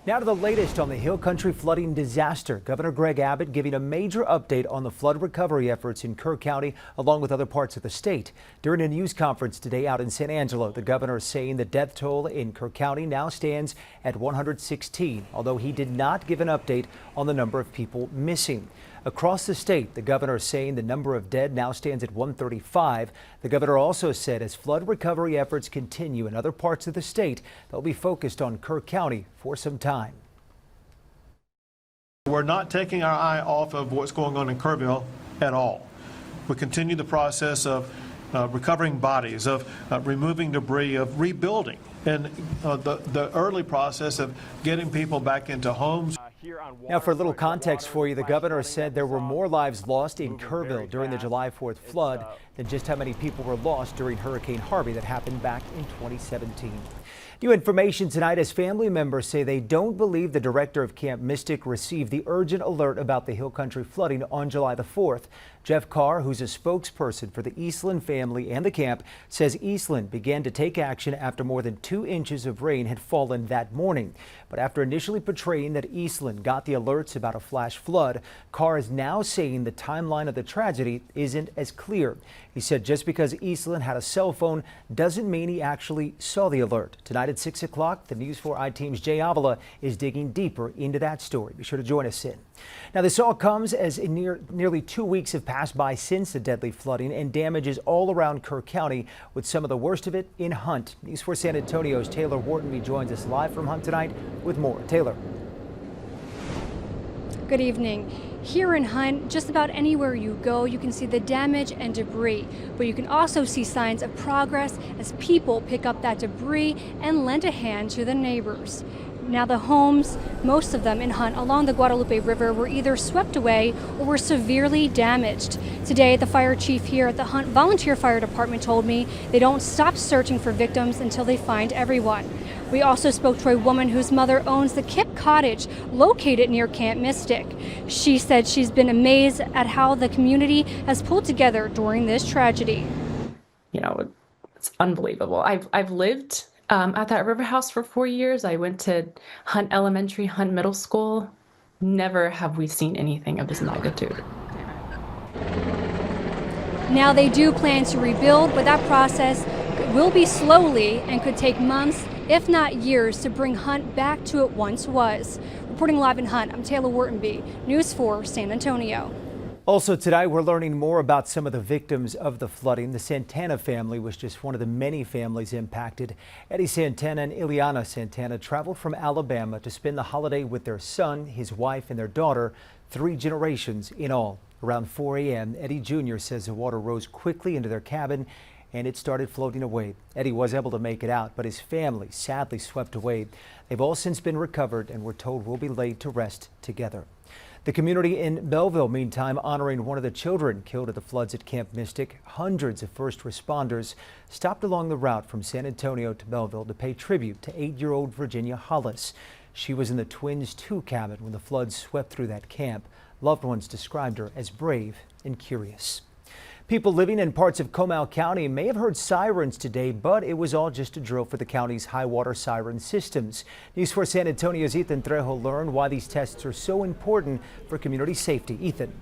Now to the latest on the Hill Country flooding disaster. Governor Greg Abbott giving a major update on the flood recovery efforts in Kerr County, along with other parts of the state. During a news conference today out in San Angelo, the governor is saying the death toll in Kerr County now stands at 116, although he did not give an update on the number of people missing. Across the state, the governor is saying the number of dead now stands at 135. The governor also said as flood recovery efforts continue in other parts of the state, they'll be focused on Kerr County for some time. We're not taking our eye off of what's going on in Kerrville at all. We continue the process of recovering bodies, of removing debris, of rebuilding, and the early process of getting people back into homes. Now, for a little context for you, the governor said there were more lives lost in Kerrville during the July 4th flood than just how many people were lost during Hurricane Harvey that happened back in 2017. New information tonight as family members say they don't believe the director of Camp Mystic received the urgent alert about the Hill Country flooding on July the 4th. Jeff Carr, who's a spokesperson for the Eastland family and the camp, says Eastland began to take action after more than 2 inches of rain had fallen that morning. But after initially portraying that Eastland got the alerts about a flash flood, Carr is now saying the timeline of the tragedy isn't as clear. He said just because Eastland had a cell phone doesn't mean he actually saw the alert. Tonight at 6 o'clock, the News 4i team's Jay Avila is digging deeper into that story. Be sure to join us in. Now, this all comes as nearly 2 weeks have passed by since the deadly flooding, and damage is all around Kerr County, with some of the worst of it in Hunt. News 4 San Antonio's Taylor Wharton joins us live from Hunt tonight with more. Taylor. Good evening. Here in Hunt, just about anywhere you go, you can see the damage and debris, but you can also see signs of progress as people pick up that debris and lend a hand to the neighbors. Now the homes, most of them in Hunt along the Guadalupe River, were either swept away or were severely damaged. Today, the fire chief here at the Hunt Volunteer Fire Department told me they don't stop searching for victims until they find everyone. We also spoke to a woman whose mother owns the Kip Cottage located near Camp Mystic. She said she's been amazed at how the community has pulled together during this tragedy. You know, it's unbelievable. I've lived at that river house for 4 years. I went to Hunt Elementary, Hunt Middle School. Never have we seen anything of this magnitude. Now they do plan to rebuild, but that process will be slowly and could take months, if not years, to bring Hunt back to it once was. Reporting live in Hunt, I'm Taylor Wharton, News 4 San Antonio. Also today, we're learning more about some of the victims of the flooding. The Santana family was just one of the many families impacted. Eddie Santana and Ileana Santana traveled from Alabama to spend the holiday with their son, his wife, and their daughter, 3 generations in all. Around 4 a.m., Eddie Jr. says the water rose quickly into their cabin and it started floating away. Eddie was able to make it out, but his family sadly swept away. They've all since been recovered and we're told will be laid to rest together. The community in Belleville, meantime, honoring one of the children killed at the floods at Camp Mystic. Hundreds of first responders stopped along the route from San Antonio to Belleville to pay tribute to 8-year-old Virginia Hollis. She was in the Twins 2 cabin when the floods swept through that camp. Loved ones described her as brave and curious. People living in parts of Comal County may have heard sirens today, but it was all just a drill for the county's high water siren systems. News 4 San Antonio's Ethan Trejo learned why these tests are so important for community safety. Ethan.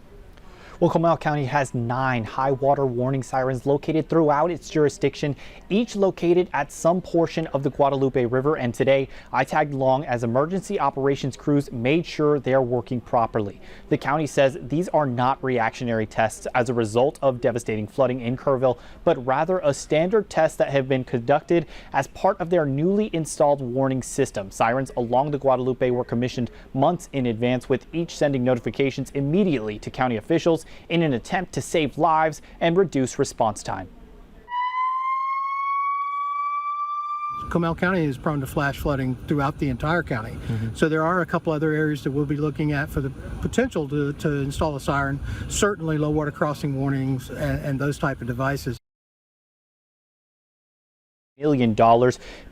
Well, Comal County has 9 high water warning sirens located throughout its jurisdiction, each located at some portion of the Guadalupe River. And today I tagged along as emergency operations crews made sure they're working properly. The county says these are not reactionary tests as a result of devastating flooding in Kerrville, but rather a standard test that have been conducted as part of their newly installed warning system. Sirens along the Guadalupe were commissioned months in advance, with each sending notifications immediately to county officials in an attempt to save lives and reduce response time. Comal County is prone to flash flooding throughout the entire county. So there are a couple other areas that we'll be looking at for the potential to install a siren, certainly low water crossing warnings and those type of devices. million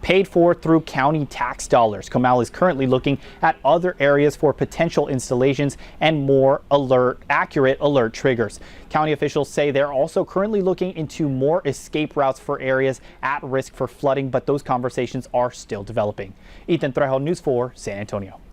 paid for through county tax dollars. Comal is currently looking at other areas for potential installations and more accurate alert triggers. County officials say they're also currently looking into more escape routes for areas at risk for flooding, but those conversations are still developing. Ethan Trejo, News 4, San Antonio.